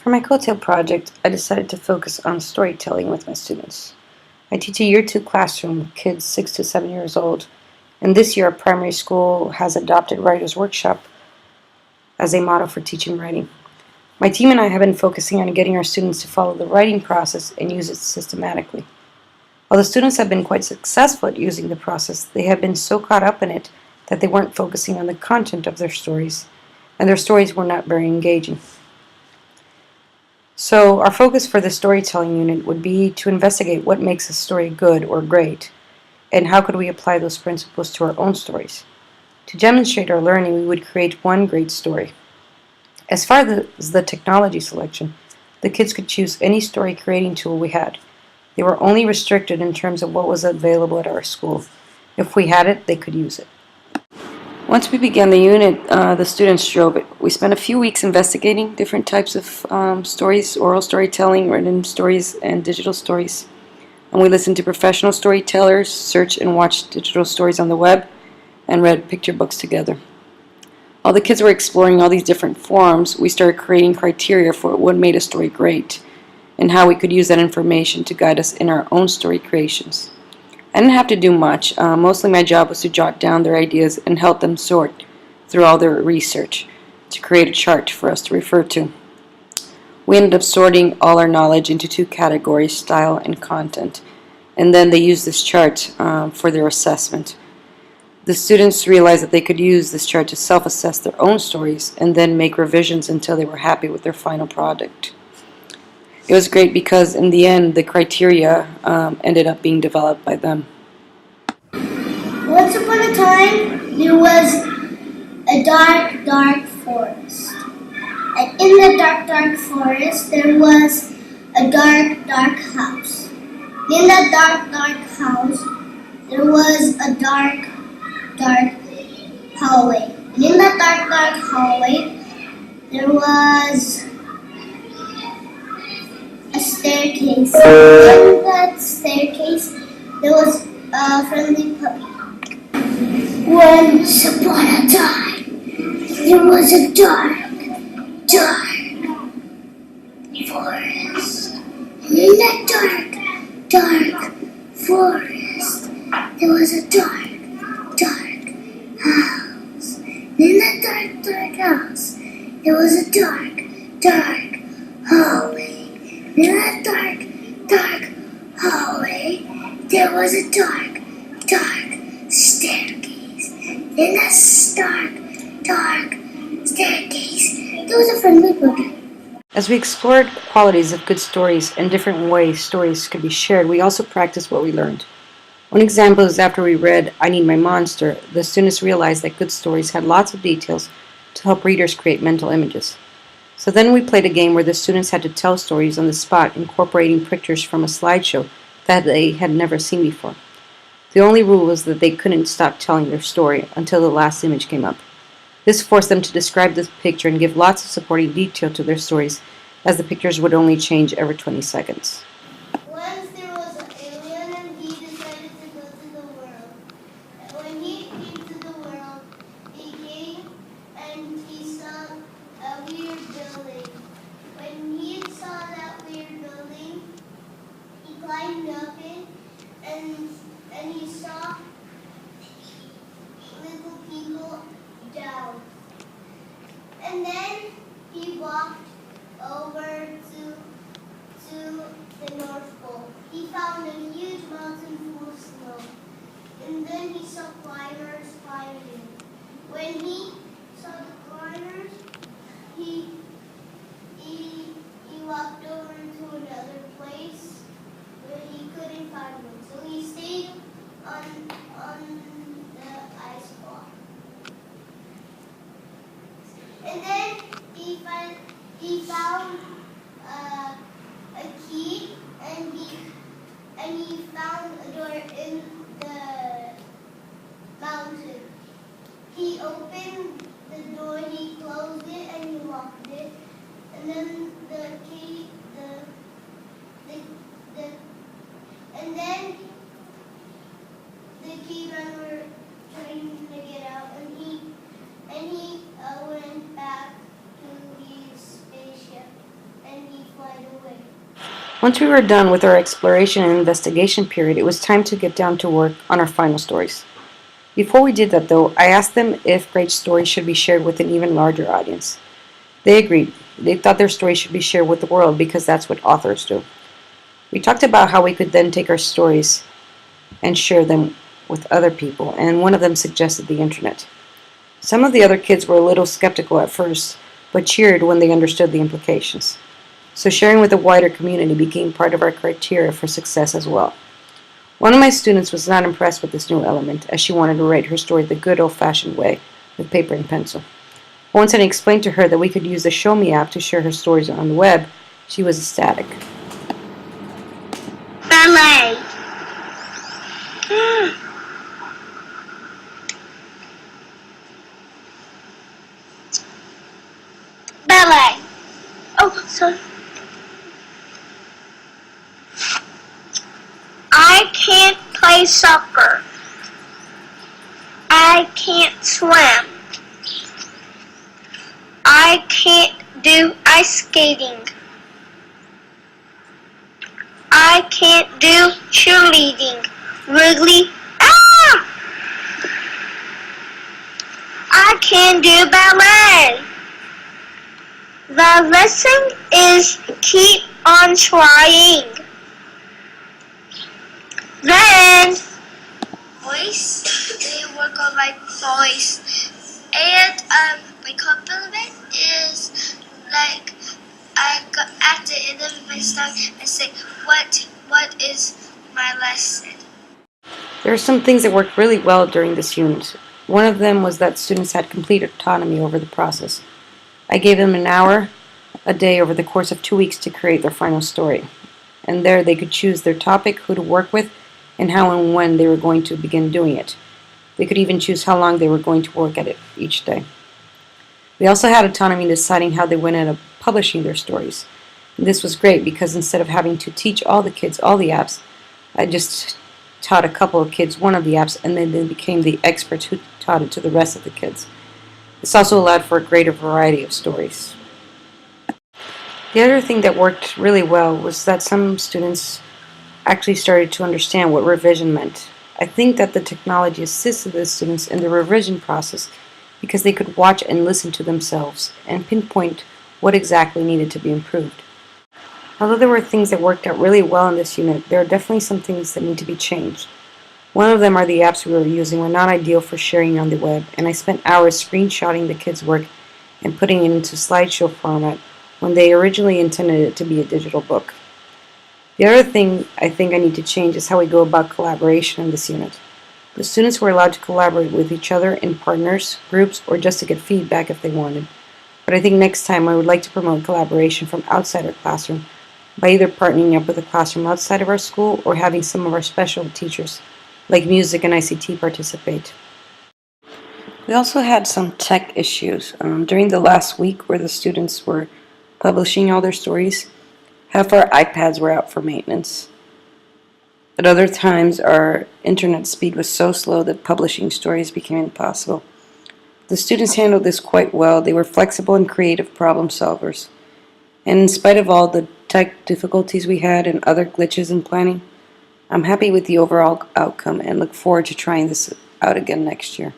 For my Coetail project, I decided to focus on storytelling with my students. I teach a Year 2 classroom with kids 6 to 7 years old, and this year our primary school has adopted Writer's Workshop as a model for teaching writing. My team and I have been focusing on getting our students to follow the writing process and use it systematically. While the students have been quite successful at using the process, they have been so caught up in it that they weren't focusing on the content of their stories, and their stories were not very engaging. So our focus for the storytelling unit would be to investigate what makes a story good or great, and how could we apply those principles to our own stories. To demonstrate our learning, we would create one great story. As far as the technology selection, the kids could choose any story creating tool we had. They were only restricted in terms of what was available at our school. If we had it, they could use it. Once we began the unit, the students drove it. We spent a few weeks investigating different types of stories, oral storytelling, written stories, and digital stories. And we listened to professional storytellers, searched and watched digital stories on the web, and read picture books together. While the kids were exploring all these different forms, we started creating criteria for what made a story great, and how we could use that information to guide us in our own story creations. I didn't have to do much. Mostly my job was to jot down their ideas and help them sort through all their research to create a chart for us to refer to. We ended up sorting all our knowledge into two categories, style and content, and then they used this chart for their assessment. The students realized that they could use this chart to self-assess their own stories and then make revisions until they were happy with their final product. It was great because in the end the criteria ended up being developed by them. Once upon a time, there was a dark, dark forest. And in the dark, dark forest, there was a dark, dark house. In that dark, dark house, there was a dark, dark hallway. And in that dark, dark hallway, there was a staircase. In that staircase, there was a friendly puppy. Once upon a time, there was a dark, dark forest. And in that dark, dark forest, there was a dark, dark house. And in that dark, dark house, there was a dark, dark hallway. And in that dark, dark hallway, there was a dark, dark staircase. In that dark staircase, there was a friendly puppy. As we explored qualities of good stories and different ways stories could be shared, we also practiced what we learned. One example is after we read I Need My Monster, the students realized that good stories had lots of details to help readers create mental images. So then we played a game where the students had to tell stories on the spot, incorporating pictures from a slideshow that they had never seen before. The only rule was that they couldn't stop telling their story until the last image came up. This forced them to describe the picture and give lots of supporting detail to their stories, as the pictures would only change every 20 seconds. Once there was an alien and he decided to go to the world. And when he came to the world, he came and he saw a weird building. When he saw that weird building, he climbed up it and he saw little people down. And then he walked over to the North Pole. He found a huge mountain full of snow. And then he saw climbers climbing. When he saw the climbers, he walked over to another place where he couldn't find them. So he stayed on the ice block. And then he found a key, and he found a door in the mountain. He opened the door, he closed it, and he locked it. And then the key men were trying to get out, and he went back to his spaceship, and Once we were done with our exploration and investigation period, it was time to get down to work on our final stories. Before we did that, though, I asked them if great stories should be shared with an even larger audience. They agreed. They thought their stories should be shared with the world because that's what authors do. We talked about how we could then take our stories and share them with other people, and one of them suggested the internet. Some of the other kids were a little skeptical at first, but cheered when they understood the implications. So sharing with a wider community became part of our criteria for success as well. One of my students was not impressed with this new element, as she wanted to write her story the good old-fashioned way, with paper and pencil. Once I explained to her that we could use the Show Me app to share her stories on the web, she was ecstatic. Ballet. Ballet. Oh, sorry. I can't play soccer. I can't swim. I can't do ice skating. I can't do cheerleading. Wrigley. Ah! I can do ballet. The lesson is keep on trying. Then voice, they work on my voice, and my compliment is like at the end of my story I say what is my lesson. There are some things that worked really well during this unit. One of them was that students had complete autonomy over the process. I gave them an hour a day over the course of 2 weeks to create their final story. And there they could choose their topic, who to work with, and how and when they were going to begin doing it. They could even choose how long they were going to work at it each day. We also had autonomy in deciding how they went into publishing their stories. And this was great because instead of having to teach all the kids all the apps, I just taught a couple of kids one of the apps, and then they became the experts who taught it to the rest of the kids. This also allowed for a greater variety of stories. The other thing that worked really well was that some students actually started to understand what revision meant. I think that the technology assisted the students in the revision process because they could watch and listen to themselves and pinpoint what exactly needed to be improved. Although there were things that worked out really well in this unit, there are definitely some things that need to be changed. One of them are the apps we were using were not ideal for sharing on the web, and I spent hours screenshotting the kids' work and putting it into slideshow format when they originally intended it to be a digital book. The other thing I think I need to change is how we go about collaboration in this unit. The students were allowed to collaborate with each other in partners, groups, or just to get feedback if they wanted. But I think next time I would like to promote collaboration from outside our classroom by either partnering up with a classroom outside of our school or having some of our special teachers, like music and ICT, participate. We also had some tech issues. During the last week where the students were publishing all their stories, half our iPads were out for maintenance. At other times, our internet speed was so slow that publishing stories became impossible. The students handled this quite well. They were flexible and creative problem solvers. And in spite of all the tech difficulties we had and other glitches in planning, I'm happy with the overall outcome and look forward to trying this out again next year.